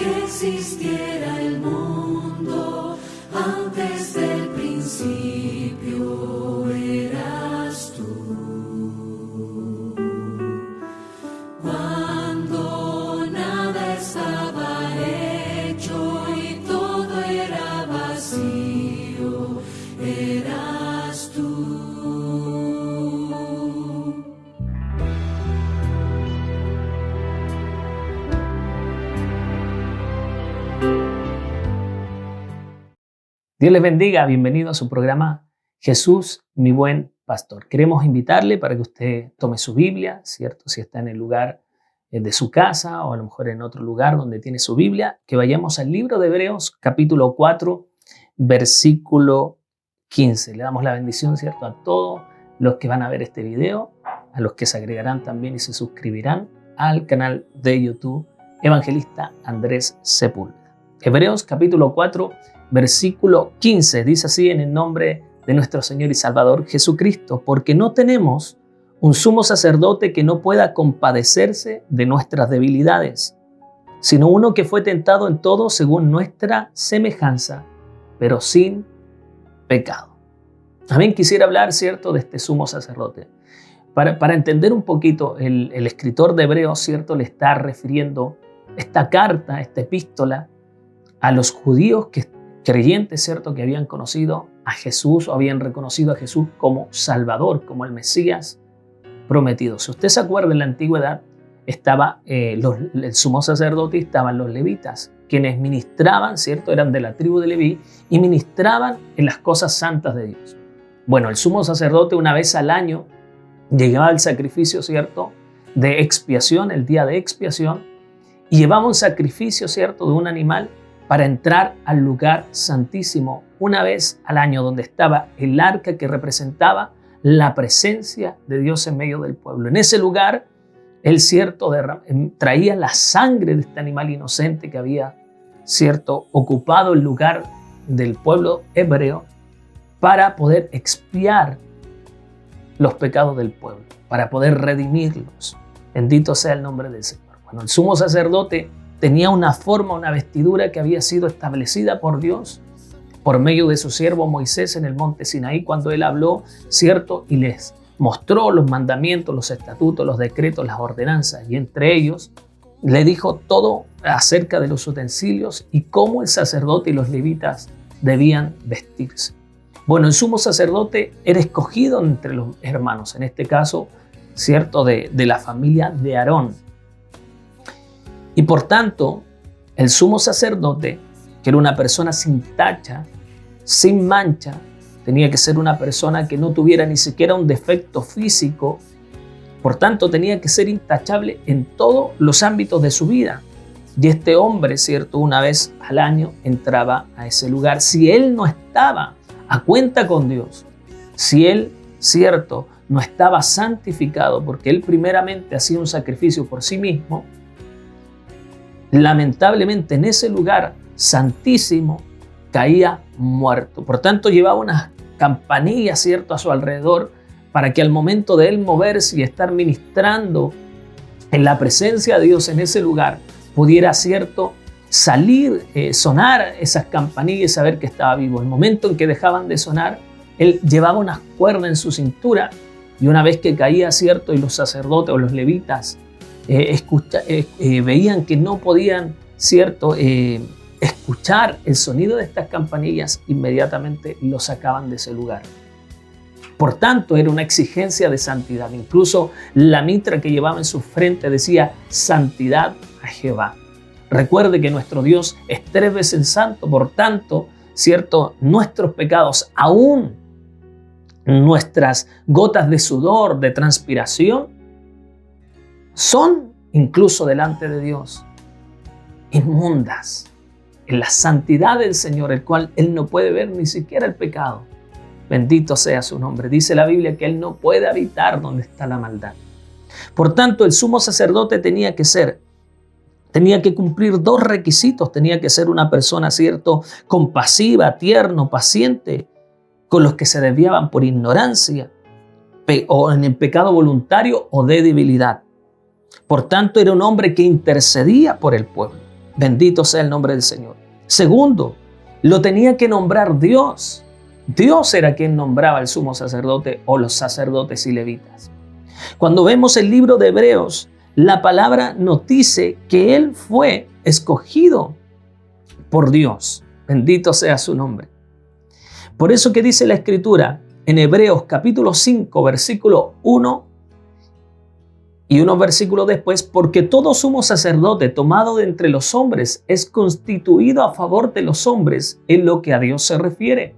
que existiera el mundo, antes del principio eras tú. Cuando nada estaba hecho y todo era vacío, eras tú. Dios les bendiga, bienvenido a su programa Jesús, mi buen pastor. Queremos invitarle para que usted tome su Biblia, ¿cierto? Si está en el lugar de su casa o a lo mejor en otro lugar donde tiene su Biblia, que vayamos al libro de Hebreos, capítulo 4, versículo 15. Le damos la bendición, ¿cierto? A todos los que van a ver este video, a los que se agregarán también y se suscribirán al canal de YouTube Evangelista Andrés Sepúlveda. Hebreos, capítulo 4, versículo 15, dice así: en el nombre de nuestro Señor y Salvador Jesucristo, porque no tenemos un sumo sacerdote que no pueda compadecerse de nuestras debilidades, sino uno que fue tentado en todo según nuestra semejanza, pero sin pecado. También quisiera hablar, ¿cierto?, de este sumo sacerdote. Para entender un poquito, el escritor de Hebreos, ¿cierto?, le está refiriendo esta carta, esta epístola, a los judíos creyentes, ¿cierto?, que habían conocido a Jesús o habían reconocido a Jesús como Salvador, como el Mesías prometido. Si usted se acuerda, en la antigüedad estaba el sumo sacerdote y estaban los levitas, quienes ministraban, ¿cierto?, eran de la tribu de Leví y ministraban en las cosas santas de Dios. Bueno, el sumo sacerdote una vez al año llegaba al sacrificio, ¿cierto?, de expiación, el día de expiación, y llevaba un sacrificio, ¿cierto?, de un animal para entrar al lugar santísimo una vez al año, donde estaba el arca que representaba la presencia de Dios en medio del pueblo. En ese lugar, él, ¿cierto?, traía la sangre de este animal inocente que había, ¿cierto?, ocupado el lugar del pueblo hebreo para poder expiar los pecados del pueblo, para poder redimirlos. Bendito sea el nombre del Señor. Bueno, el sumo sacerdote tenía una forma, una vestidura que había sido establecida por Dios por medio de su siervo Moisés en el monte Sinaí, cuando él habló, ¿cierto?, y les mostró los mandamientos, los estatutos, los decretos, las ordenanzas, y entre ellos le dijo todo acerca de los utensilios y cómo el sacerdote y los levitas debían vestirse. Bueno, el sumo sacerdote era escogido entre los hermanos, en este caso, ¿cierto?, de la familia de Aarón. Y por tanto, el sumo sacerdote, que era una persona sin tacha, sin mancha, tenía que ser una persona que no tuviera ni siquiera un defecto físico, por tanto tenía que ser intachable en todos los ámbitos de su vida. Y este hombre, ¿cierto?, una vez al año entraba a ese lugar. Si él no estaba a cuenta con Dios, si él, ¿cierto?, no estaba santificado, porque él primeramente hacía un sacrificio por sí mismo, lamentablemente en ese lugar santísimo caía muerto. Por tanto, llevaba unas campanillas, ¿cierto?, a su alrededor para que al momento de él moverse y estar ministrando en la presencia de Dios en ese lugar, pudiera, ¿cierto?, salir, sonar esas campanillas y saber que estaba vivo. El momento en que dejaban de sonar, él llevaba unas cuerdas en su cintura, y una vez que caía, ¿cierto?, y los sacerdotes o los levitas veían que no podían, ¿cierto?, escuchar el sonido de estas campanillas, inmediatamente lo sacaban de ese lugar. Por tanto, era una exigencia de santidad. Incluso la mitra que llevaba en su frente decía: santidad a Jehová. Recuerde que nuestro Dios es 3 veces santo, por tanto, ¿cierto?, nuestros pecados, aún nuestras gotas de sudor, de transpiración, son incluso delante de Dios inmundas en la santidad del Señor, el cual Él no puede ver ni siquiera el pecado. Bendito sea su nombre. Dice la Biblia que Él no puede habitar donde está la maldad. Por tanto, el sumo sacerdote tenía que cumplir 2 requisitos. Tenía que ser una persona, ¿cierto?, compasiva, tierno, paciente con los que se desviaban por ignorancia o en el pecado voluntario o de debilidad. Por tanto, era un hombre que intercedía por el pueblo. Bendito sea el nombre del Señor. Segundo, lo tenía que nombrar Dios. Dios era quien nombraba al sumo sacerdote o los sacerdotes y levitas. Cuando vemos el libro de Hebreos, la palabra nos dice que él fue escogido por Dios. Bendito sea su nombre. Por eso que dice la Escritura en Hebreos capítulo 5, versículo 1 y unos versículos después, porque todo sumo sacerdote tomado de entre los hombres es constituido a favor de los hombres en lo que a Dios se refiere,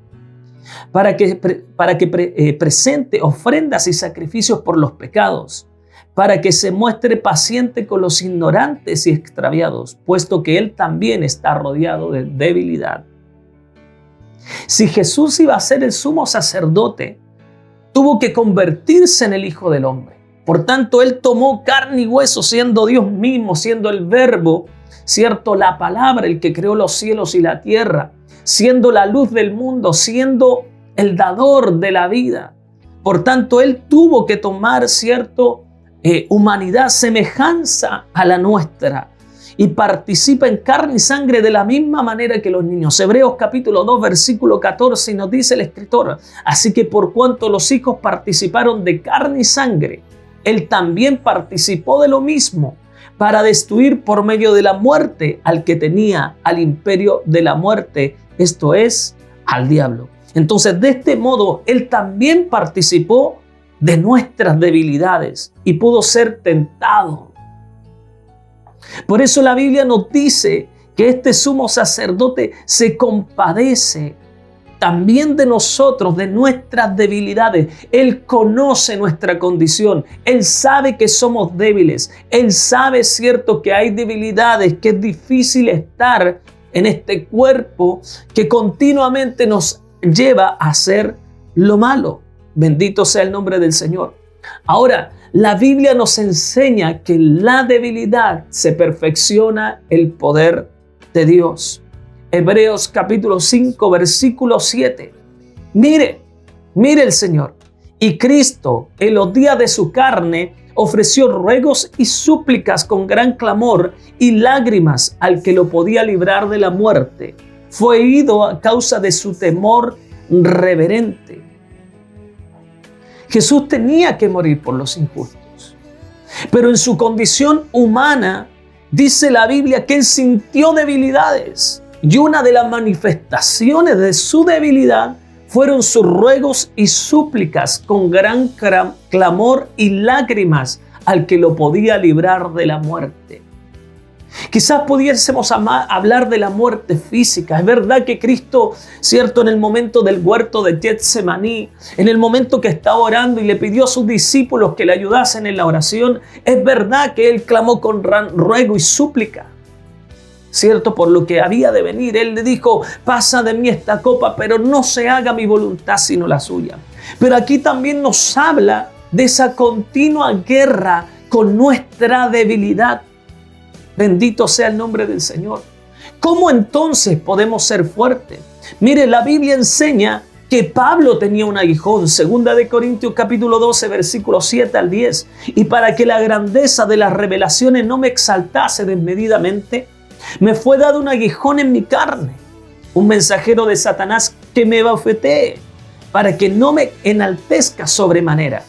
para que presente ofrendas y sacrificios por los pecados, para que se muestre paciente con los ignorantes y extraviados, puesto que él también está rodeado de debilidad. Si Jesús iba a ser el sumo sacerdote, tuvo que convertirse en el Hijo del Hombre. Por tanto, él tomó carne y hueso, siendo Dios mismo, siendo el Verbo, ¿cierto? La palabra, el que creó los cielos y la tierra, siendo la luz del mundo, siendo el dador de la vida. Por tanto, él tuvo que tomar, ¿cierto? Humanidad, semejanza a la nuestra, y participa en carne y sangre de la misma manera que los niños. Hebreos capítulo 2, versículo 14, nos dice el escritor: así que por cuanto los hijos participaron de carne y sangre, él también participó de lo mismo, para destruir por medio de la muerte al que tenía al imperio de la muerte, esto es, al diablo. Entonces, de este modo, él también participó de nuestras debilidades y pudo ser tentado. Por eso la Biblia nos dice que este sumo sacerdote se compadece también de nosotros, de nuestras debilidades. Él conoce nuestra condición. Él sabe que somos débiles. Él sabe, cierto, que hay debilidades, que es difícil estar en este cuerpo que continuamente nos lleva a hacer lo malo. Bendito sea el nombre del Señor. Ahora, la Biblia nos enseña que en la debilidad se perfecciona el poder de Dios. Hebreos capítulo 5, versículo 7. Mire el Señor. Y Cristo, en los días de su carne, ofreció ruegos y súplicas con gran clamor y lágrimas al que lo podía librar de la muerte. Fue herido a causa de su temor reverente. Jesús tenía que morir por los injustos, pero en su condición humana, dice la Biblia que él sintió debilidades, y una de las manifestaciones de su debilidad fueron sus ruegos y súplicas con gran clamor y lágrimas al que lo podía librar de la muerte. Quizás pudiésemos hablar de la muerte física. Es verdad que Cristo, cierto, en el momento del huerto de Getsemaní, en el momento que estaba orando y le pidió a sus discípulos que le ayudasen en la oración, es verdad que él clamó con ruego y súplica, cierto, por lo que había de venir. Él le dijo: pasa de mí esta copa, pero no se haga mi voluntad sino la suya. Pero aquí también nos habla de esa continua guerra con nuestra debilidad. Bendito sea el nombre del Señor. ¿Cómo entonces podemos ser fuertes? Mire, la Biblia enseña que Pablo tenía un aguijón, 2 Corintios capítulo 12, versículos 7 al 10. Y para que la grandeza de las revelaciones no me exaltase desmedidamente, me fue dado un aguijón en mi carne, un mensajero de Satanás que me bofetee, para que no me enaltezca sobremanera,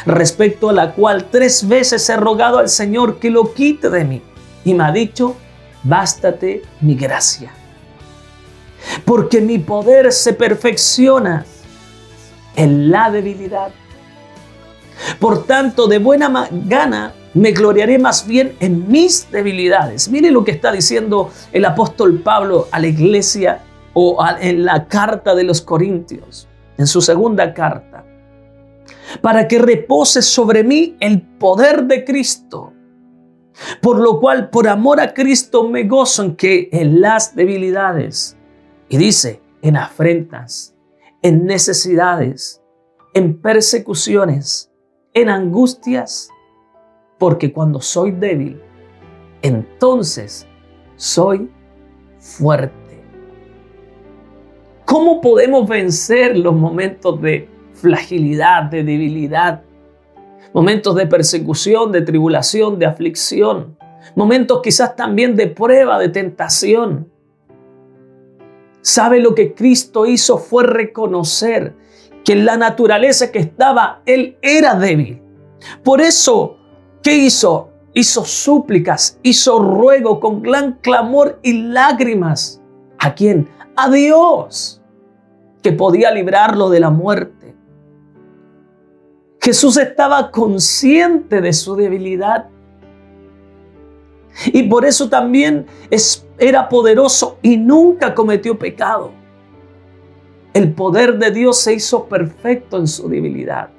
respecto a la cual 3 veces he rogado al Señor que lo quite de mí. Y me ha dicho: bástate mi gracia, porque mi poder se perfecciona en la debilidad. Por tanto, de buena gana me gloriaré más bien en mis debilidades. Mire lo que está diciendo el apóstol Pablo a la iglesia en la carta de los Corintios, en su segunda carta. Para que repose sobre mí el poder de Cristo. Por lo cual, por amor a Cristo, me gozo en las debilidades. Y dice: en afrentas, en necesidades, en persecuciones, en angustias, porque cuando soy débil, entonces soy fuerte. ¿Cómo podemos vencer los momentos de fragilidad, de debilidad? Momentos de persecución, de tribulación, de aflicción. momentos quizás también de prueba, de tentación. ¿Sabe lo que Cristo hizo? Fue reconocer que en la naturaleza que estaba, Él era débil. Por eso, ¿qué hizo? Hizo súplicas, hizo ruego con gran clamor y lágrimas. ¿A quién? A Dios, que podía librarlo de la muerte. Jesús estaba consciente de su debilidad. Y por eso también era poderoso y nunca cometió pecado. El poder de Dios se hizo perfecto en su debilidad.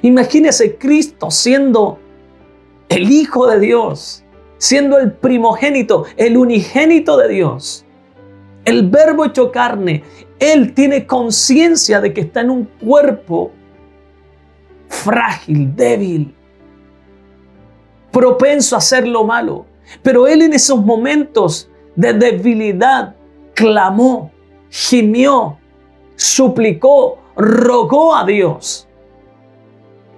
Imagínese Cristo siendo el Hijo de Dios, siendo el primogénito, el unigénito de Dios, el Verbo hecho carne. Él tiene conciencia de que está en un cuerpo frágil, débil, propenso a hacer lo malo. Pero Él en esos momentos de debilidad clamó, gimió, suplicó, rogó a Dios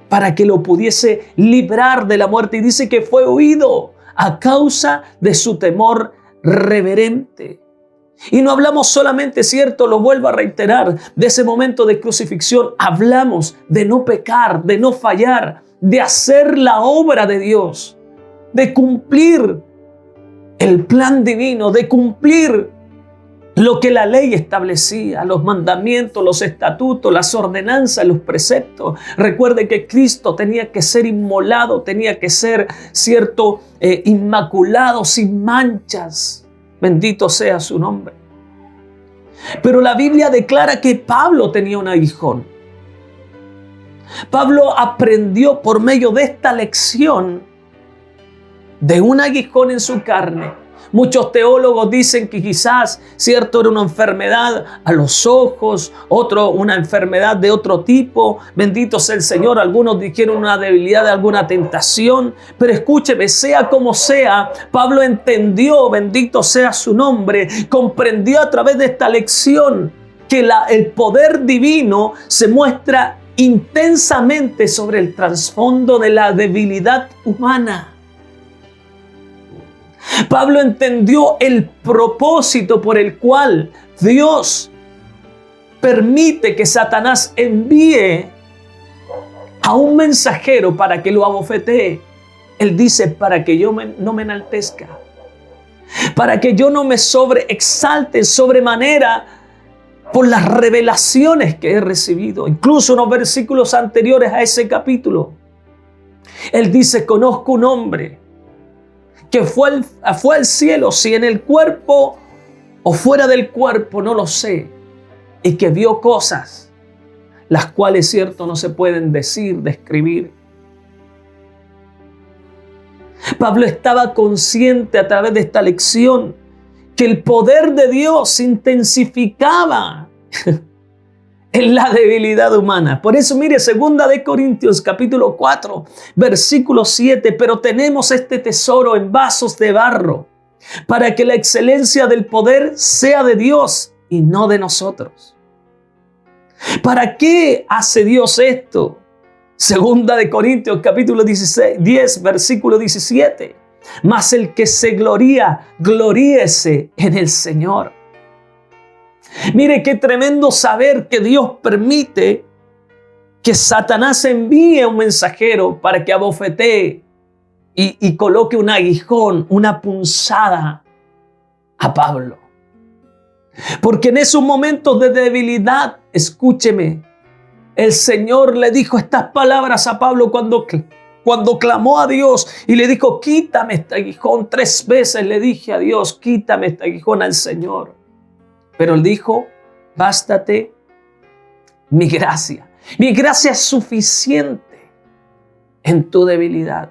para que lo pudiese librar de la muerte. Y dice que fue oído a causa de su temor reverente. Y no hablamos solamente, cierto, lo vuelvo a reiterar, de ese momento de crucifixión. Hablamos de no pecar, de no fallar, de hacer la obra de Dios, de cumplir el plan divino, de cumplir lo que la ley establecía, los mandamientos, los estatutos, las ordenanzas, los preceptos. Recuerde que Cristo tenía que ser inmolado, tenía que ser, cierto, inmaculado, sin manchas. Bendito sea su nombre. Pero la Biblia declara que Pablo tenía un aguijón. Pablo aprendió por medio de esta lección de un aguijón en su carne. Muchos teólogos dicen que quizás, cierto, era una enfermedad a los ojos, otro una enfermedad de otro tipo. Bendito sea el Señor. Algunos dijeron una debilidad de alguna tentación. Pero escúcheme, sea como sea, Pablo entendió, bendito sea su nombre, comprendió a través de esta lección que el poder divino se muestra intensamente sobre el trasfondo de la debilidad humana. Pablo entendió el propósito por el cual Dios permite que Satanás envíe a un mensajero para que lo abofetee. Él dice, para que yo no me enaltezca, para que yo no me sobreexalte sobremanera por las revelaciones que he recibido. Incluso unos versículos anteriores a ese capítulo, él dice, conozco un hombre que fue al cielo, si en el cuerpo o fuera del cuerpo, no lo sé, y que vio cosas, las cuales, cierto, no se pueden decir, describir. Pablo estaba consciente a través de esta lección que el poder de Dios se intensificaba en la debilidad humana. Por eso, mire, 2 Corintios capítulo 4, versículo 7, pero tenemos este tesoro en vasos de barro, para que la excelencia del poder sea de Dios y no de nosotros. ¿Para qué hace Dios esto? 2 Corintios capítulo 10, versículo 17. Mas el que se gloría, gloríese en el Señor. Mire qué tremendo saber que Dios permite que Satanás envíe un mensajero para que abofetee y coloque un aguijón, una punzada a Pablo. Porque en esos momentos de debilidad, escúcheme, el Señor le dijo estas palabras a Pablo cuando clamó a Dios y le dijo, quítame este aguijón. 3 veces le dije a Dios, quítame este aguijón al Señor. Pero él dijo, bástate mi gracia. Mi gracia es suficiente en tu debilidad.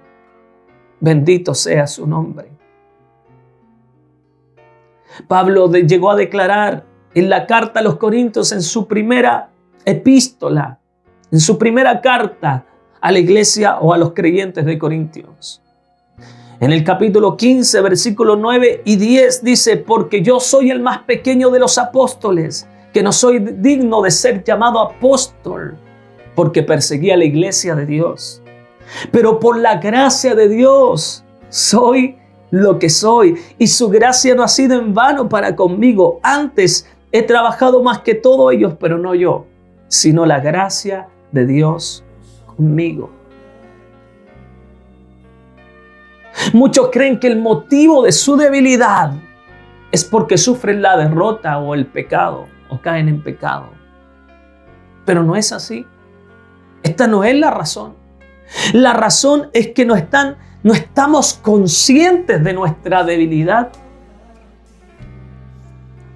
Bendito sea su nombre. Pablo llegó a declarar en la carta a los Corintios, en su primera epístola, en su primera carta a la iglesia o a los creyentes de Corintios. En el capítulo 15, versículos 9 y 10 dice, porque yo soy el más pequeño de los apóstoles, que no soy digno de ser llamado apóstol, porque perseguía a la iglesia de Dios. Pero por la gracia de Dios soy lo que soy y su gracia no ha sido en vano para conmigo. Antes he trabajado más que todos ellos, pero no yo, sino la gracia de Dios conmigo. Muchos creen que el motivo de su debilidad es porque sufren la derrota o el pecado o caen en pecado. Pero no es así. Esta no es la razón. La razón es que no estamos conscientes de nuestra debilidad,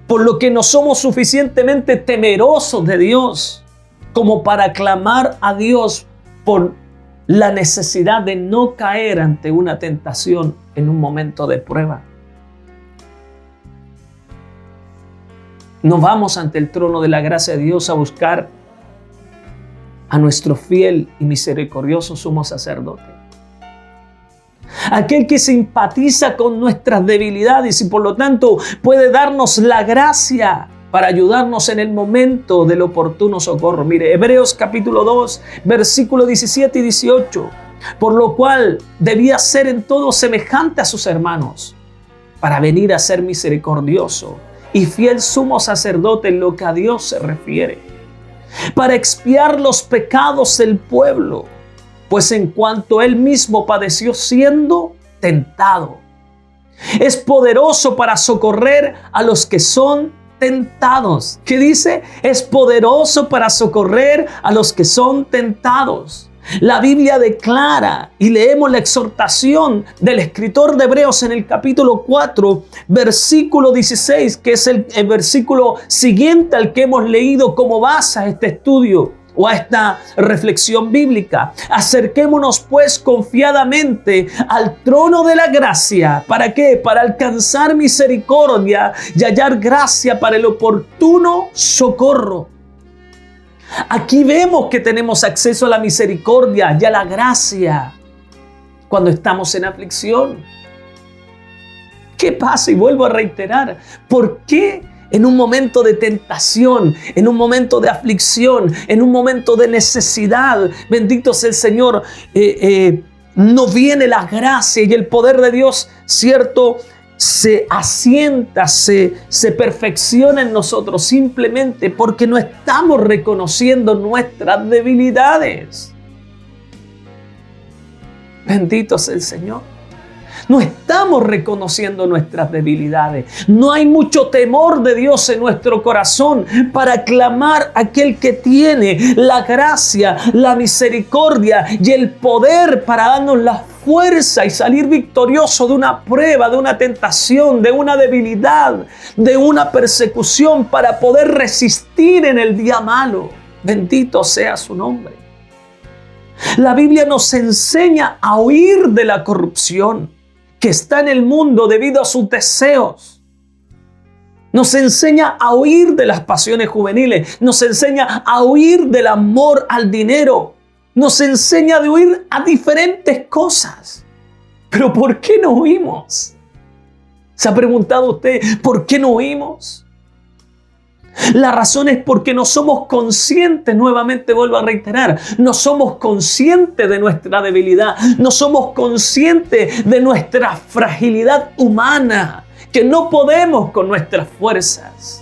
por lo que no somos suficientemente temerosos de Dios como para clamar a Dios por la necesidad de no caer ante una tentación en un momento de prueba. No vamos ante el trono de la gracia de Dios a buscar a nuestro fiel y misericordioso sumo sacerdote, aquel que simpatiza con nuestras debilidades y por lo tanto puede darnos la gracia para ayudarnos en el momento del oportuno socorro. Mire, Hebreos capítulo 2, versículos 17 y 18. Por lo cual debía ser en todo semejante a sus hermanos, para venir a ser misericordioso y fiel sumo sacerdote en lo que a Dios se refiere, para expiar los pecados del pueblo, pues en cuanto él mismo padeció siendo tentado, es poderoso para socorrer a los que son tentados. ¿Qué dice? Es poderoso para socorrer a los que son tentados. La Biblia declara y leemos la exhortación del escritor de Hebreos en el capítulo 4, versículo 16, que es el versículo siguiente al que hemos leído como base a este estudio o a esta reflexión bíblica. Acerquémonos pues confiadamente al trono de la gracia. ¿Para qué? Para alcanzar misericordia y hallar gracia para el oportuno socorro. Aquí vemos que tenemos acceso a la misericordia y a la gracia cuando estamos en aflicción. ¿Qué pasa? Y vuelvo a reiterar, ¿por qué en un momento de tentación, en un momento de aflicción, en un momento de necesidad, bendito sea el Señor, no viene la gracia y el poder de Dios, cierto, se asienta, se perfecciona en nosotros simplemente porque no estamos reconociendo nuestras debilidades? Bendito sea el Señor. No estamos reconociendo nuestras debilidades. No hay mucho temor de Dios en nuestro corazón para clamar a aquel que tiene la gracia, la misericordia y el poder para darnos la fuerza y salir victorioso de una prueba, de una tentación, de una debilidad, de una persecución, para poder resistir en el día malo. Bendito sea su nombre. La Biblia nos enseña a huir de la corrupción que está en el mundo debido a sus deseos. Nos enseña a huir de las pasiones juveniles. Nos enseña a huir del amor al dinero. Nos enseña de huir a diferentes cosas. Pero ¿por qué no huimos? ¿Se ha preguntado usted por qué no huimos? La razón es porque no somos conscientes, nuevamente vuelvo a reiterar, no somos conscientes de nuestra debilidad, no somos conscientes de nuestra fragilidad humana, que no podemos con nuestras fuerzas,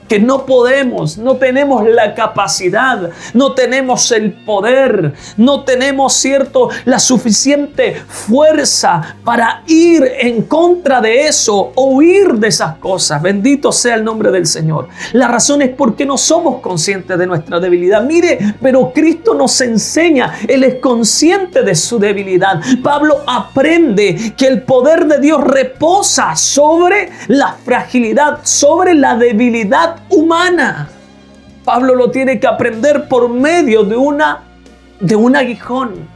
que no podemos, no tenemos la capacidad, no tenemos el poder, no tenemos, cierto, la suficiente fuerza para ir en contra de eso o huir de esas cosas. Bendito sea el nombre del Señor. La razón es porque no somos conscientes de nuestra debilidad. Mire, pero Cristo nos enseña, Él es consciente de su debilidad. Pablo aprende que el poder de Dios reposa sobre la fragilidad, sobre la debilidad humana. Pablo lo tiene que aprender por medio de un aguijón.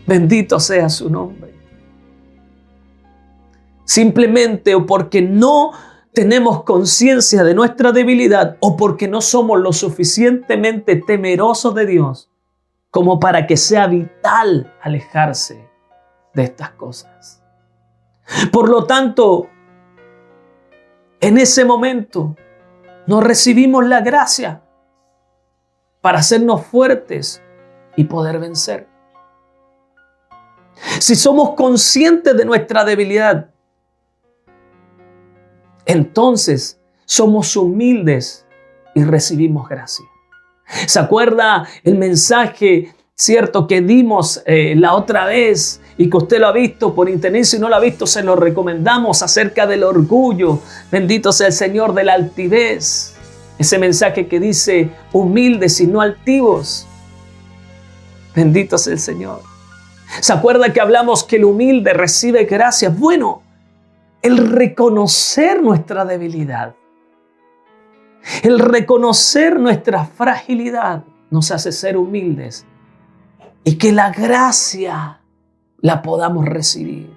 Bendito sea su nombre. Simplemente o porque no tenemos conciencia de nuestra debilidad o porque no somos lo suficientemente temerosos de Dios como para que sea vital alejarse de estas cosas. Por lo tanto, en ese momento no recibimos la gracia para hacernos fuertes y poder vencer. Si somos conscientes de nuestra debilidad, entonces somos humildes y recibimos gracia. ¿Se acuerda el mensaje, cierto, que dimos la otra vez y que usted lo ha visto por internet? Si no lo ha visto, se lo recomendamos, acerca del orgullo. Bendito sea el Señor, de la altivez. Ese mensaje que dice humildes y no altivos. Bendito sea el Señor. ¿Se acuerda que hablamos que el humilde recibe gracia? Bueno, el reconocer nuestra debilidad, el reconocer nuestra fragilidad nos hace ser humildes y que la gracia la podamos recibir.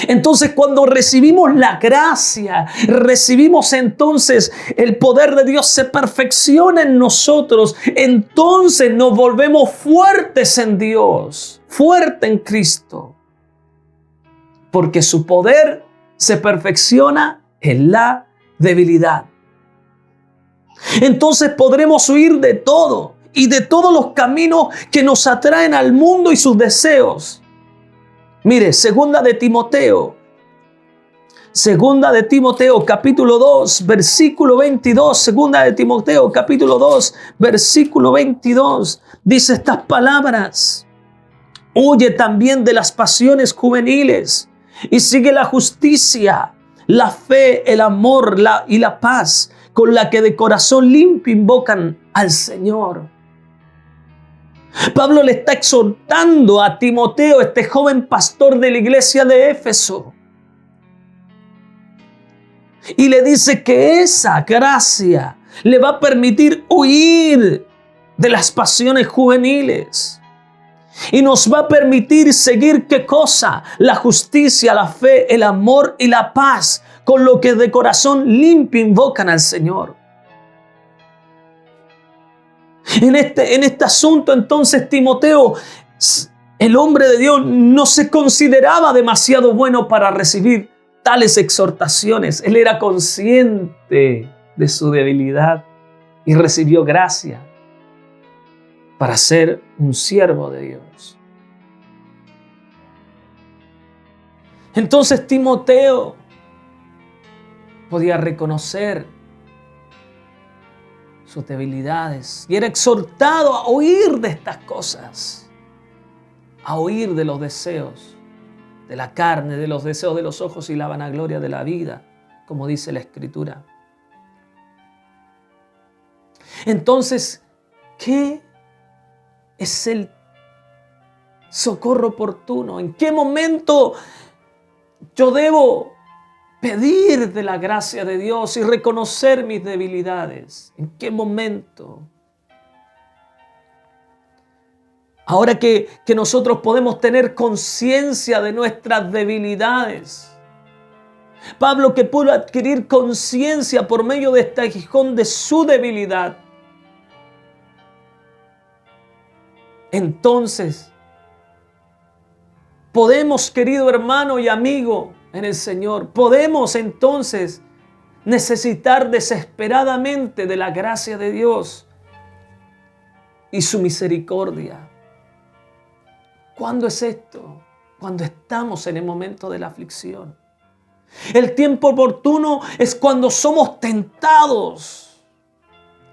Entonces, cuando recibimos la gracia, recibimos entonces el poder de Dios se perfecciona en nosotros. Entonces nos volvemos fuertes en Dios, fuertes en Cristo. Porque su poder se perfecciona en la debilidad. Entonces podremos huir de todo y de todos los caminos que nos atraen al mundo y sus deseos. Mire, segunda de Timoteo capítulo 2, versículo 22. Segunda de Timoteo capítulo 2, versículo 22. Dice estas palabras: huye también de las pasiones juveniles y sigue la justicia, la fe, el amor y la paz, con la que de corazón limpio invocan al Señor. Pablo le está exhortando a Timoteo, este joven pastor de la iglesia de Éfeso, y le dice que esa gracia le va a permitir huir de las pasiones juveniles y nos va a permitir seguir, ¿qué cosa? La justicia, la fe, el amor y la paz, con lo que de corazón limpio invocan al Señor. En este asunto, entonces, Timoteo, el hombre de Dios, no se consideraba demasiado bueno para recibir tales exhortaciones. Él era consciente de su debilidad y recibió gracia para ser un siervo de Dios. Entonces Timoteo podía reconocer sus debilidades y era exhortado a huir de estas cosas, a huir de los deseos de la carne, de los deseos de los ojos y la vanagloria de la vida, como dice la Escritura. Entonces, ¿qué es el socorro oportuno? ¿En qué momento yo debo pedir de la gracia de Dios y reconocer mis debilidades? ¿En qué momento? Ahora que nosotros podemos tener conciencia de nuestras debilidades. Pablo, que pudo adquirir conciencia por medio de este aguijón de su debilidad. Entonces, podemos, querido hermano y amigo en el Señor, podemos entonces necesitar desesperadamente de la gracia de Dios y su misericordia. ¿Cuándo es esto? Cuando estamos en el momento de la aflicción. El tiempo oportuno es cuando somos tentados.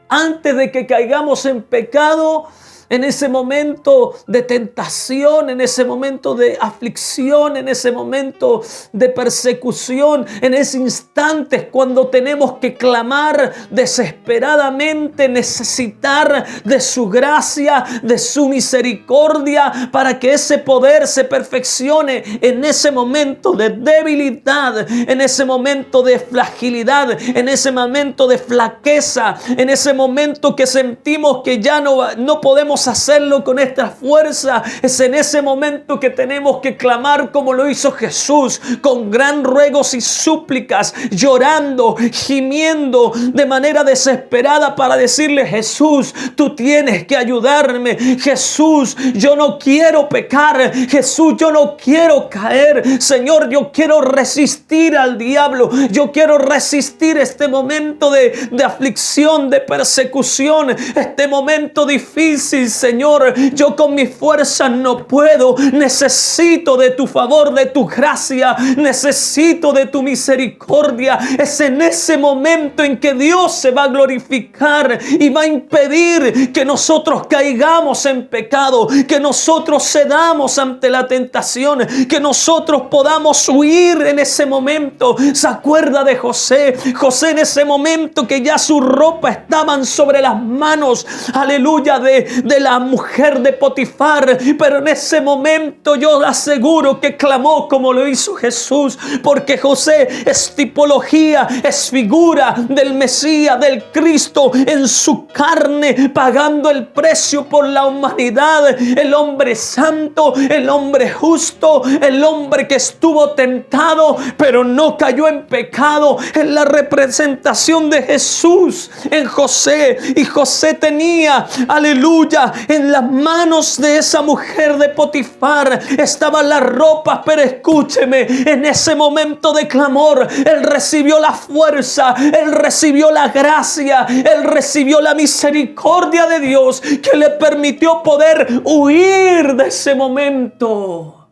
Antes de que caigamos en pecado, en ese momento de tentación, en ese momento de aflicción, en ese momento de persecución, en ese instante es cuando tenemos que clamar desesperadamente, necesitar de su gracia, de su misericordia, para que ese poder se perfeccione en ese momento de debilidad, en ese momento de fragilidad, en ese momento de flaqueza, en ese momento que sentimos que ya no podemos hacerlo con esta fuerza. Es en ese momento que tenemos que clamar como lo hizo Jesús, con gran ruegos y súplicas, llorando, gimiendo de manera desesperada para decirle: Jesús, tú tienes que ayudarme. Jesús, yo no quiero pecar. Jesús, yo no quiero caer. Señor, yo quiero resistir al diablo. Yo quiero resistir este momento de aflicción, de persecución, este momento difícil. ay Señor, yo con mis fuerzas no puedo, necesito de tu favor, de tu gracia, necesito de tu misericordia. Es en ese momento en que Dios se va a glorificar y va a impedir que nosotros caigamos en pecado, que nosotros cedamos ante la tentación, que nosotros podamos huir en ese momento. ¿Se acuerda de José? José en ese momento que ya su ropa estaban sobre las manos, aleluya, de la mujer de Potifar, pero en ese momento yo le aseguro que clamó como lo hizo Jesús, porque José es tipología, es figura del Mesías, del Cristo en su carne, pagando el precio por la humanidad, el hombre santo, el hombre justo, el hombre que estuvo tentado pero no cayó en pecado. Es la representación de Jesús en José, y José tenía, aleluya, en las manos de esa mujer de Potifar estaban las ropas, pero escúcheme, en ese momento de clamor él recibió la fuerza, él recibió la gracia, él recibió la misericordia de Dios que le permitió poder huir de ese momento.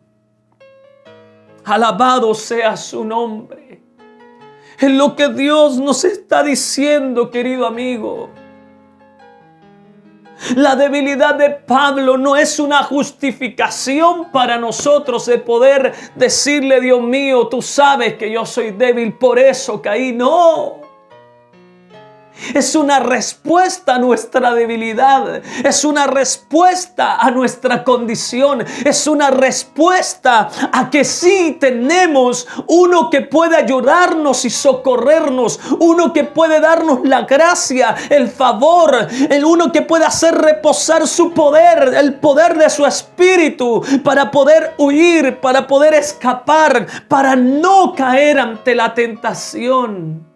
Alabado sea su nombre. Es lo que Dios nos está diciendo, querido amigo. La debilidad de Pablo no es una justificación para nosotros de poder decirle: Dios mío, tú sabes que yo soy débil, por eso caí. No. Es una respuesta a nuestra debilidad, es una respuesta a nuestra condición, es una respuesta a que sí tenemos uno que puede ayudarnos y socorrernos, uno que puede darnos la gracia, el favor, el uno que puede hacer reposar su poder, el poder de su espíritu para poder huir, para poder escapar, para no caer ante la tentación.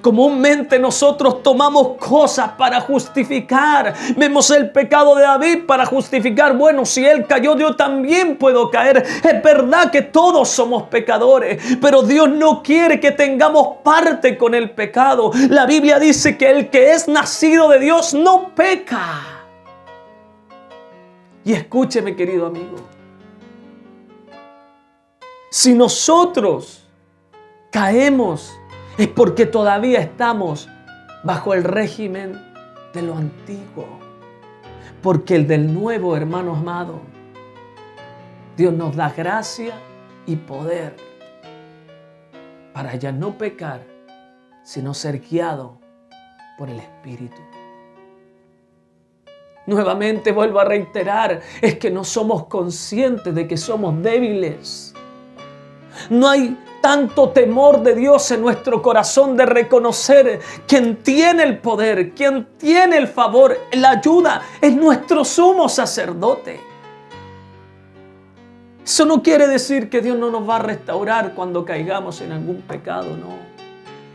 Comúnmente nosotros tomamos cosas para justificar. Vemos el pecado de David para justificar: bueno, si él cayó, yo también puedo caer. Es verdad que todos somos pecadores, pero Dios no quiere que tengamos parte con el pecado. La Biblia dice que el que es nacido de Dios no peca. Y escúcheme, querido amigo, si nosotros caemos, es porque todavía estamos bajo el régimen de lo antiguo. Porque el del nuevo, hermano amado, Dios nos da gracia y poder para ya no pecar, sino ser guiado por el Espíritu. Nuevamente vuelvo a reiterar, es que no somos conscientes de que somos débiles. No hay tanto temor de Dios en nuestro corazón de reconocer quien tiene el poder, quien tiene el favor, la ayuda, es nuestro sumo sacerdote. Eso no quiere decir que Dios no nos va a restaurar cuando caigamos en algún pecado, no.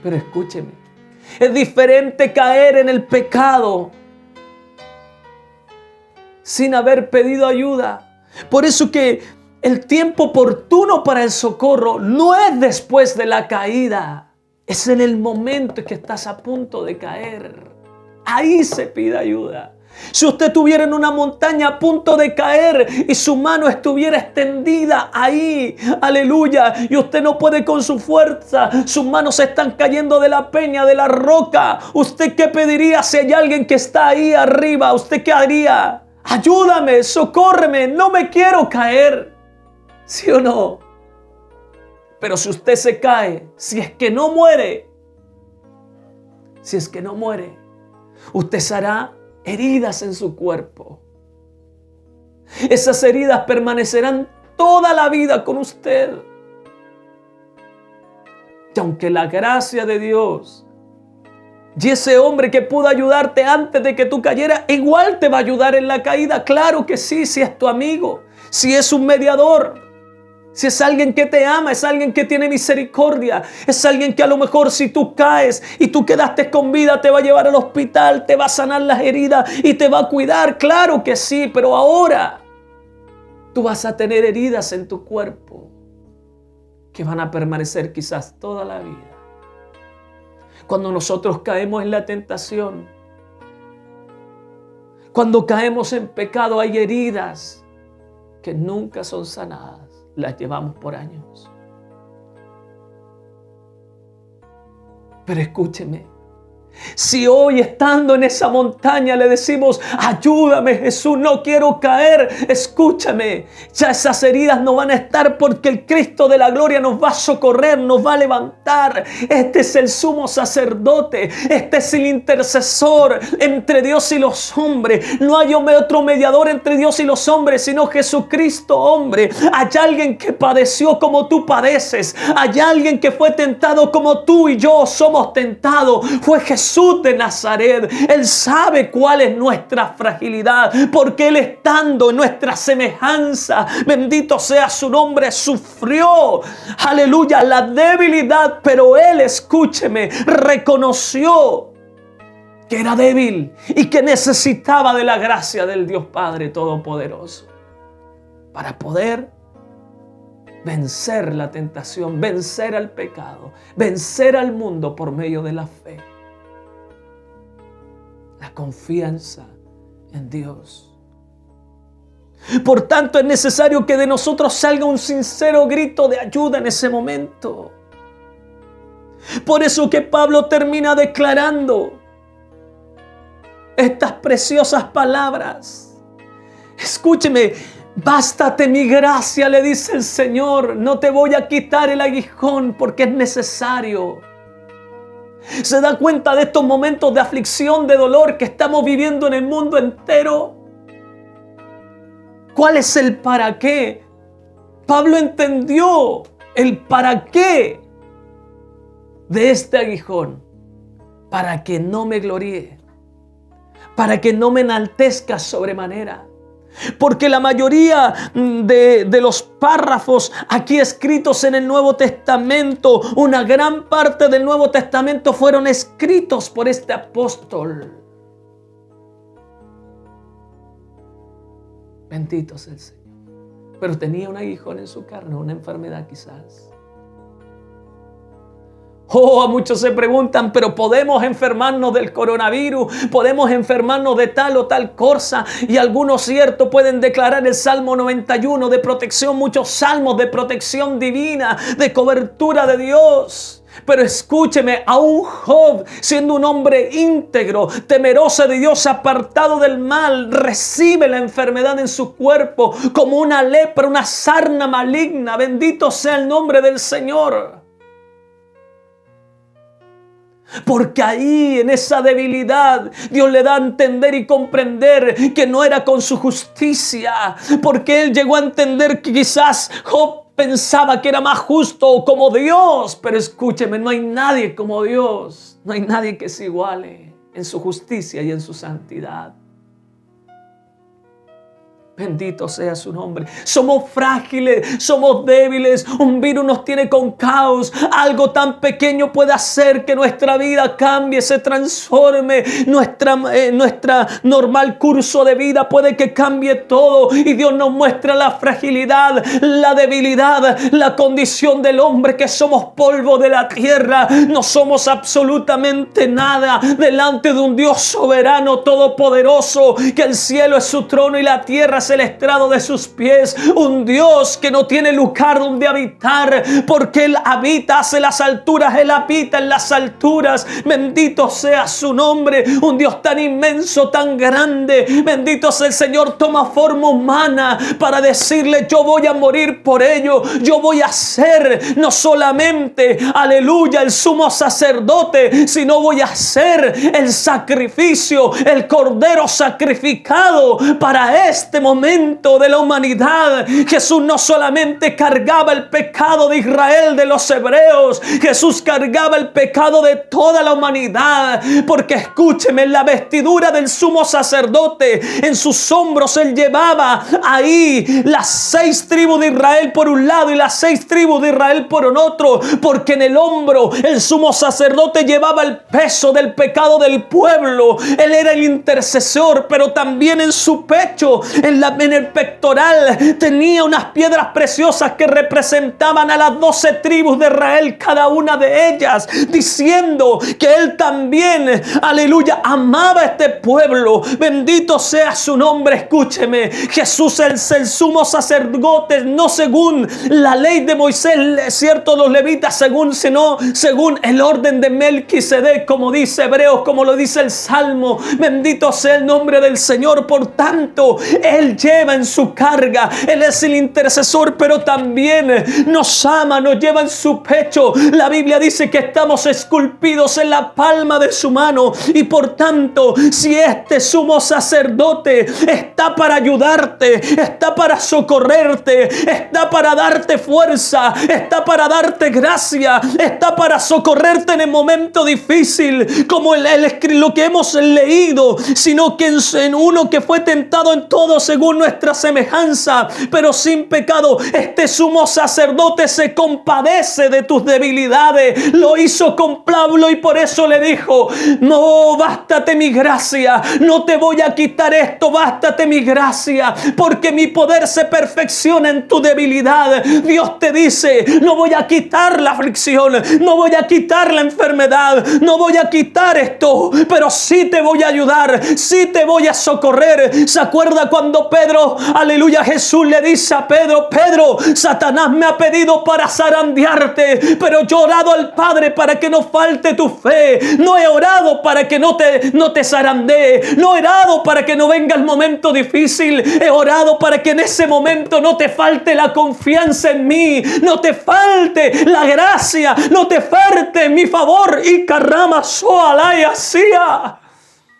Pero escúcheme, es diferente caer en el pecado sin haber pedido ayuda. Por eso que el tiempo oportuno para el socorro no es después de la caída, es en el momento en que estás a punto de caer. Ahí se pide ayuda. Si usted estuviera en una montaña a punto de caer y su mano estuviera extendida ahí, aleluya, y usted no puede con su fuerza, sus manos están cayendo de la peña, de la roca, ¿usted qué pediría si hay alguien que está ahí arriba? ¿Usted qué haría? Ayúdame, socórreme, no me quiero caer. ¿Sí o no? Pero si usted se cae, si es que no muere, usted se hará heridas en su cuerpo. Esas heridas permanecerán toda la vida con usted. Y aunque la gracia de Dios y ese hombre que pudo ayudarte antes de que tú cayeras, igual te va a ayudar en la caída. Claro que sí, si es tu amigo, si es un mediador, si es alguien que te ama, es alguien que tiene misericordia, es alguien que a lo mejor si tú caes y tú quedaste con vida, te va a llevar al hospital, te va a sanar las heridas y te va a cuidar. Claro que sí, pero ahora tú vas a tener heridas en tu cuerpo que van a permanecer quizás toda la vida. Cuando nosotros caemos en la tentación, Cuando caemos en pecado hay heridas que nunca son sanadas. Las llevamos por años. Pero escúcheme. Si hoy estando en esa montaña le decimos, ayúdame Jesús, no quiero caer, escúchame, ya esas heridas no van a estar porque el Cristo de la gloria nos va a socorrer, nos va a levantar. Este es el sumo sacerdote, este es el intercesor entre Dios y los hombres. No hay otro mediador entre Dios y los hombres sino Jesucristo hombre. Hay alguien que padeció como tú padeces, hay alguien que fue tentado como tú y yo somos tentados. Fue Jesús de Nazaret. Él sabe cuál es nuestra fragilidad, porque Él, estando en nuestra semejanza, bendito sea su nombre, sufrió, aleluya, la debilidad, pero Él, escúcheme, reconoció que era débil y que necesitaba de la gracia del Dios Padre Todopoderoso para poder vencer la tentación, vencer al pecado, vencer al mundo por medio de la fe. La confianza en Dios. Por tanto, es necesario que de nosotros salga un sincero grito de ayuda en ese momento. Por eso que Pablo termina declarando estas preciosas palabras. Escúcheme, bástate mi gracia, le dice el Señor. No te voy a quitar el aguijón porque es necesario. ¿Se da cuenta de estos momentos de aflicción, de dolor que estamos viviendo en el mundo entero? ¿Cuál es el para qué? Pablo entendió el para qué de este aguijón. Para que no me gloríe, para que no me enaltezca sobremanera. Porque la mayoría de los párrafos aquí escritos en el Nuevo Testamento, una gran parte del Nuevo Testamento fueron escritos por este apóstol. Bendito sea el Señor. Pero tenía un aguijón en su carne, una enfermedad quizás. Oh, muchos se preguntan, pero podemos enfermarnos del coronavirus, podemos enfermarnos de tal o tal cosa. Y algunos, cierto, pueden declarar el Salmo 91 de protección, muchos salmos de protección divina, de cobertura de Dios. Pero escúcheme, aún Job, siendo un hombre íntegro, temeroso de Dios, apartado del mal, recibe la enfermedad en su cuerpo como una lepra, una sarna maligna. Bendito sea el nombre del Señor. Porque ahí, en esa debilidad, Dios le da a entender y comprender que no era con su justicia. Porque él llegó a entender que quizás Job pensaba que era más justo como Dios. Pero escúcheme, no hay nadie como Dios. No hay nadie que se iguale en su justicia y en su santidad. Bendito sea su nombre. Somos frágiles, somos débiles. Un virus nos tiene con caos. Algo tan pequeño puede hacer que nuestra vida cambie, se transforme. Nuestra normal curso de vida puede que cambie todo. Y Dios nos muestra la fragilidad, la debilidad, la condición del hombre, que somos polvo de la tierra. No somos absolutamente nada delante de un Dios soberano, todopoderoso, que el cielo es su trono y la tierra es el estrado de sus pies. Un Dios que no tiene lugar donde habitar, porque Él habita hacia las alturas, Él habita en las alturas. Bendito sea su nombre. Un Dios tan inmenso, tan grande. Bendito sea el Señor. Toma forma humana para decirle: yo voy a morir por ello. Yo voy a ser no solamente, aleluya, el sumo sacerdote, sino voy a ser el sacrificio, el cordero sacrificado para este momento de la humanidad. Jesús no solamente cargaba el pecado de Israel, de los hebreos, Jesús cargaba el pecado de toda la humanidad. Porque escúcheme, la vestidura del sumo sacerdote, en sus hombros él llevaba ahí las 6 tribus de Israel por un lado y las 6 tribus de Israel por un otro. Porque en el hombro el sumo sacerdote llevaba el peso del pecado del pueblo. Él era el intercesor, pero también en su pecho, en en el pectoral tenía unas piedras preciosas que representaban a las 12 tribus de Israel, cada una de ellas, diciendo que él también, aleluya, amaba a este pueblo. Bendito sea su nombre. Escúcheme, Jesús es el sumo sacerdote, no según la ley de Moisés, cierto, los levitas, sino según el orden de Melquisedec, como dice Hebreos, como lo dice el Salmo. Bendito sea el nombre del Señor. Por tanto, Él lleva en su carga, Él es el intercesor, pero también nos ama, nos lleva en su pecho. La Biblia dice que estamos esculpidos en la palma de su mano, y por tanto, si este sumo sacerdote está para ayudarte, está para socorrerte, está para darte fuerza, está para darte gracia, está para socorrerte en el momento difícil, como lo que hemos leído, sino que en uno que fue tentado en todo según nuestra semejanza, pero sin pecado. Este sumo sacerdote se compadece de tus debilidades. Lo hizo con Pablo y por eso le dijo: no, bástate mi gracia, no te voy a quitar esto, bástate mi gracia, porque mi poder se perfecciona en tu debilidad. Dios te dice: no voy a quitar la aflicción, no voy a quitar la enfermedad, no voy a quitar esto, pero sí te voy a ayudar, sí te voy a socorrer. ¿Se acuerda cuando Pedro, aleluya, Jesús le dice a Pedro: Pedro, Satanás me ha pedido para zarandearte, pero yo he orado al Padre para que no falte tu fe? No he orado para que no te zarandee, no he orado para que no venga el momento difícil, he orado para que en ese momento no te falte la confianza en mí, no te falte la gracia, no te falte mi favor. Y carrama soalaya hacía.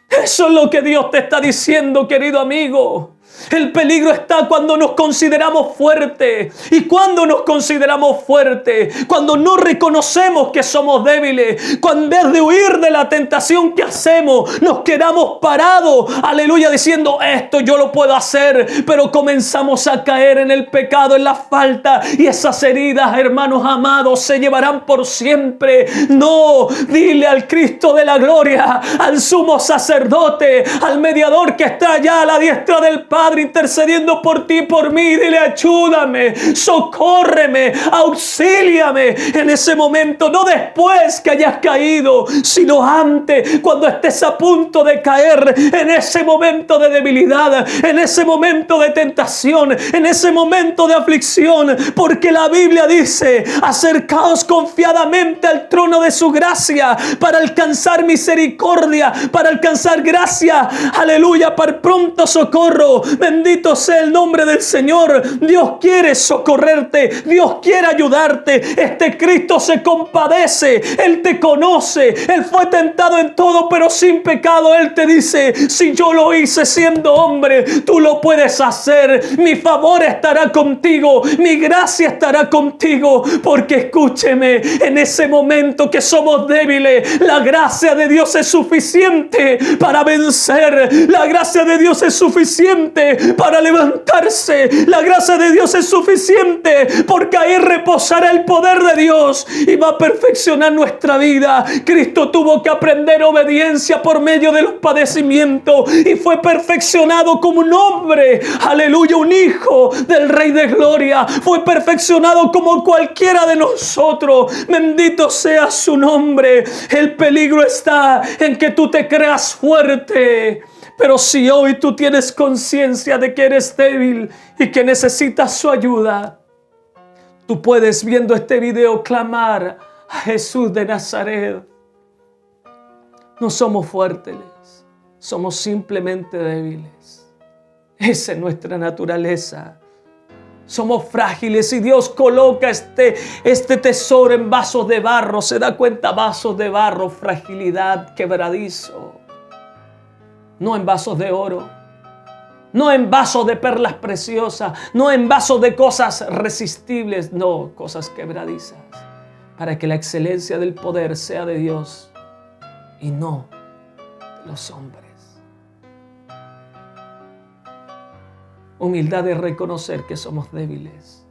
Eso es lo que Dios te está diciendo, querido amigo. El peligro está cuando nos consideramos fuertes. ¿Y cuando nos consideramos fuertes? Cuando no reconocemos que somos débiles. Cuando en vez de huir de la tentación, ¿qué hacemos? Nos quedamos parados, aleluya, diciendo: esto yo lo puedo hacer. Pero comenzamos a caer en el pecado, en la falta. Y esas heridas, hermanos amados, se llevarán por siempre. No, dile al Cristo de la gloria, al sumo sacerdote, al mediador que está allá a la diestra del Padre, intercediendo por ti y por mí. Dile: ayúdame, socórreme, auxíliame en ese momento, no después que hayas caído, sino antes, cuando estés a punto de caer, en ese momento de debilidad, en ese momento de tentación, en ese momento de aflicción, porque la Biblia dice: acercaos confiadamente al trono de su gracia para alcanzar misericordia, para alcanzar gracia, aleluya, para pronto socorro. Bendito sea el nombre del Señor. Dios quiere socorrerte, Dios quiere ayudarte. Este Cristo se compadece, Él te conoce, Él fue tentado en todo pero sin pecado. Él te dice: si yo lo hice siendo hombre, tú lo puedes hacer. Mi favor estará contigo, mi gracia estará contigo, porque escúcheme, en ese momento que somos débiles, la gracia de Dios es suficiente para vencer. La gracia de Dios es suficiente para levantarse. La gracia de Dios es suficiente, porque ahí reposará el poder de Dios y va a perfeccionar nuestra vida. Cristo tuvo que aprender obediencia por medio de los padecimientos y fue perfeccionado como un hombre, aleluya, un hijo del Rey de Gloria. Fue perfeccionado como cualquiera de nosotros. Bendito sea su nombre. El peligro está en que tú te creas fuerte. Pero si hoy tú tienes conciencia de que eres débil y que necesitas su ayuda, tú puedes, viendo este video, clamar a Jesús de Nazaret. No somos fuertes, somos simplemente débiles. Esa es nuestra naturaleza. Somos frágiles y Dios coloca este tesoro en vasos de barro. ¿Se da cuenta? Vasos de barro, fragilidad, quebradizo. No en vasos de oro, no en vasos de perlas preciosas, no en vasos de cosas resistibles, no, cosas quebradizas, para que la excelencia del poder sea de Dios y no de los hombres. – Humildad es reconocer que somos débiles.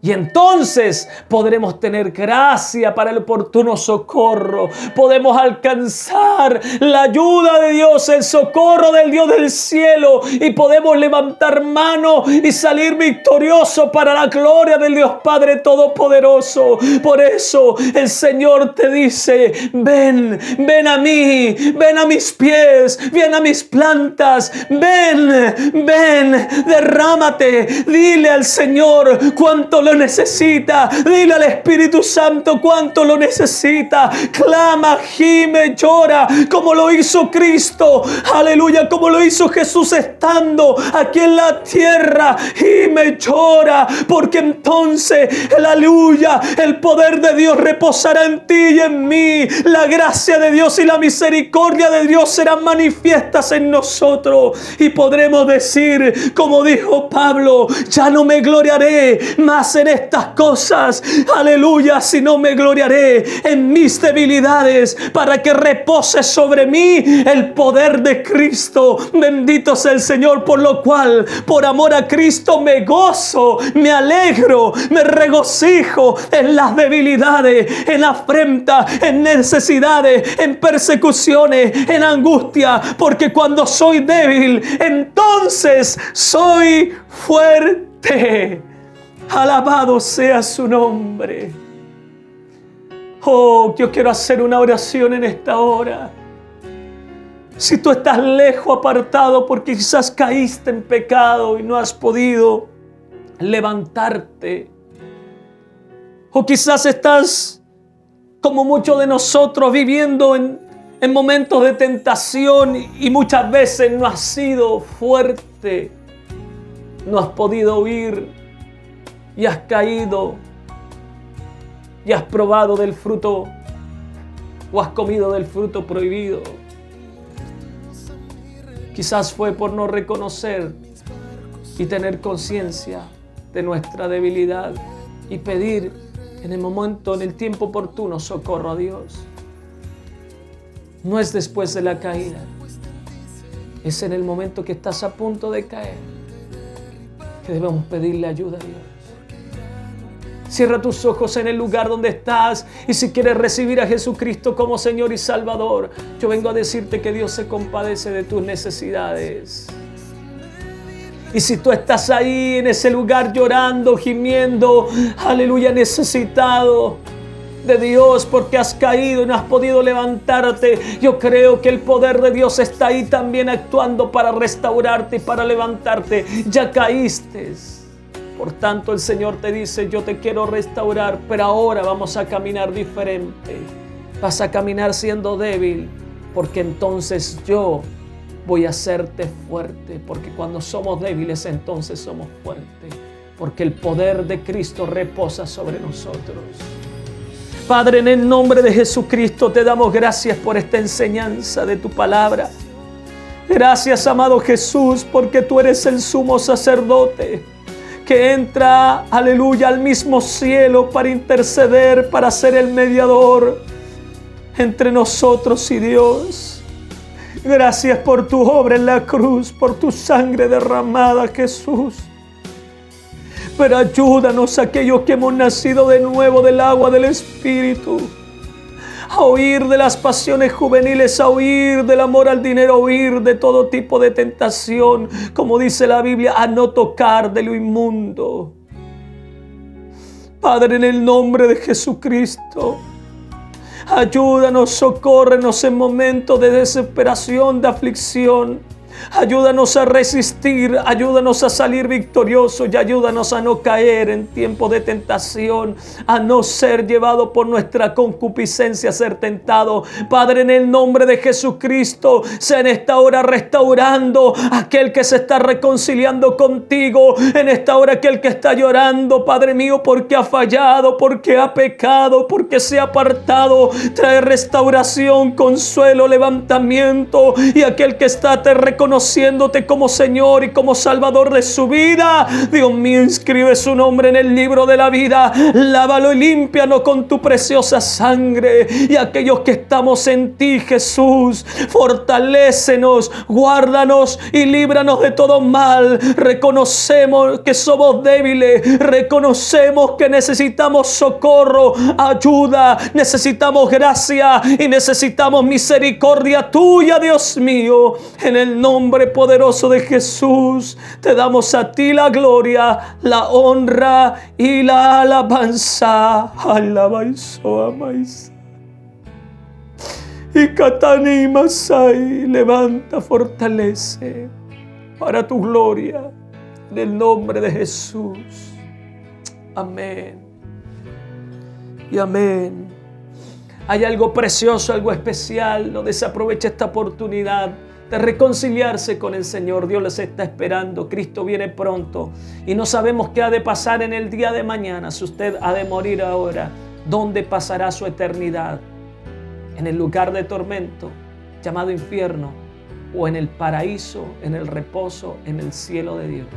Y entonces podremos tener gracia para el oportuno socorro. Podemos alcanzar la ayuda de Dios, el socorro del Dios del cielo. Y podemos levantar mano y salir victorioso para la gloria del Dios Padre Todopoderoso. Por eso el Señor te dice: ven, ven a mí, ven a mis pies, ven a mis plantas, ven, ven, derrámate. Dile al Señor cuánto lo necesita. Dile al Espíritu Santo cuánto lo necesita. Clama, gime, llora, como lo hizo Cristo. Aleluya, como lo hizo Jesús estando aquí en la tierra. Gime, llora, porque entonces, aleluya, el poder de Dios reposará en ti y en mí. La gracia de Dios y la misericordia de Dios serán manifiestas en nosotros. Y podremos decir, como dijo Pablo: ya no me gloriaré más en estas cosas, aleluya, sino me gloriaré en mis debilidades, para que repose sobre mí el poder de Cristo. Bendito sea el Señor, por lo cual, por amor a Cristo, me gozo, me alegro, me regocijo en las debilidades, en afrenta, en necesidades, en persecuciones, en angustia, porque cuando soy débil, entonces soy fuerte. Alabado sea su nombre. Oh, yo quiero hacer una oración en esta hora. Si tú estás lejos, apartado, porque quizás caíste en pecado y no has podido levantarte, o quizás estás como muchos de nosotros viviendo en momentos de tentación y muchas veces no has sido fuerte, no has podido huir y has caído y has probado del fruto o has comido del fruto prohibido. Quizás fue por no reconocer y tener conciencia de nuestra debilidad y pedir en el momento, en el tiempo oportuno, socorro a Dios. No es después de la caída, es en el momento que estás a punto de caer que debemos pedirle ayuda a Dios. Cierra tus ojos en el lugar donde estás, y si quieres recibir a Jesucristo como Señor y Salvador, yo vengo a decirte que Dios se compadece de tus necesidades. Y si tú estás ahí en ese lugar llorando, gimiendo, aleluya, necesitado de Dios porque has caído y no has podido levantarte, yo creo que el poder de Dios está ahí también actuando para restaurarte y para levantarte. Ya caíste. Por tanto, el Señor te dice: yo te quiero restaurar, pero ahora vamos a caminar diferente. Vas a caminar siendo débil, porque entonces yo voy a hacerte fuerte. Porque cuando somos débiles, entonces somos fuertes. Porque el poder de Cristo reposa sobre nosotros. Padre, en el nombre de Jesucristo te damos gracias por esta enseñanza de tu palabra. Gracias, amado Jesús, porque tú eres el sumo sacerdote que entra, aleluya, al mismo cielo para interceder, para ser el mediador entre nosotros y Dios. Gracias por tu obra en la cruz, por tu sangre derramada, Jesús. Pero ayúdanos, aquellos que hemos nacido de nuevo del agua del Espíritu, a huir de las pasiones juveniles, a huir del amor al dinero, a huir de todo tipo de tentación, como dice la Biblia, a no tocar de lo inmundo. Padre, en el nombre de Jesucristo, ayúdanos, socórrenos en momentos de desesperación, de aflicción. Ayúdanos a resistir, ayúdanos a salir victoriosos y ayúdanos a no caer en tiempos de tentación, a no ser llevado por nuestra concupiscencia a ser tentado. Padre, en el nombre de Jesucristo, sea en esta hora restaurando aquel que se está reconciliando contigo, en esta hora aquel que está llorando, Padre mío, porque ha fallado, porque ha pecado, porque se ha apartado. Trae restauración, consuelo, levantamiento, y aquel que está te reconoce reconociéndote como Señor y como Salvador de su vida. Dios mío, inscribe su nombre en el libro de la vida. Lávalo y límpianos con tu preciosa sangre. Y aquellos que estamos en ti, Jesús, fortalécenos, guárdanos y líbranos de todo mal. Reconocemos que somos débiles, reconocemos que necesitamos socorro, ayuda, necesitamos gracia y necesitamos misericordia tuya, Dios mío. En el nombre poderoso de Jesús, te damos a ti la gloria, la honra y la alabanza. Alabaizo, amáis. Y Katani y Masai, levanta, fortalece para tu gloria, en el nombre de Jesús. Amén y amén. Hay algo precioso, algo especial. No desaproveche esta oportunidad de reconciliarse con el Señor. Dios les está esperando. Cristo viene pronto y no sabemos qué ha de pasar en el día de mañana. Si usted ha de morir ahora, ¿dónde pasará su eternidad? ¿En el lugar de tormento llamado infierno o en el paraíso, en el reposo, en el cielo de Dios?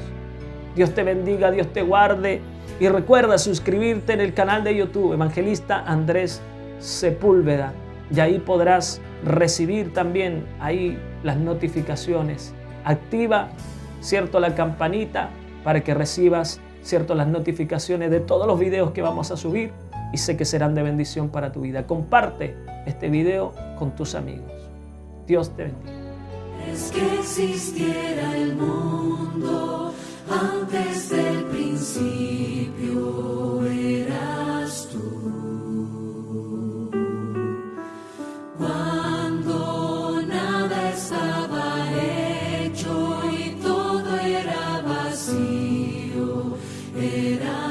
Dios te bendiga, Dios te guarde y recuerda suscribirte en el canal de YouTube Evangelista Andrés Sepúlveda, y ahí podrás recibir también ahí las notificaciones. Activa, cierto, la campanita para que recibas, cierto, las notificaciones de todos los videos que vamos a subir, y sé que serán de bendición para tu vida. Comparte este video con tus amigos. Dios te bendiga. Es que existiera el mundo antes del principio, eras tú. Cuando nada estaba hecho y todo era vacío, eras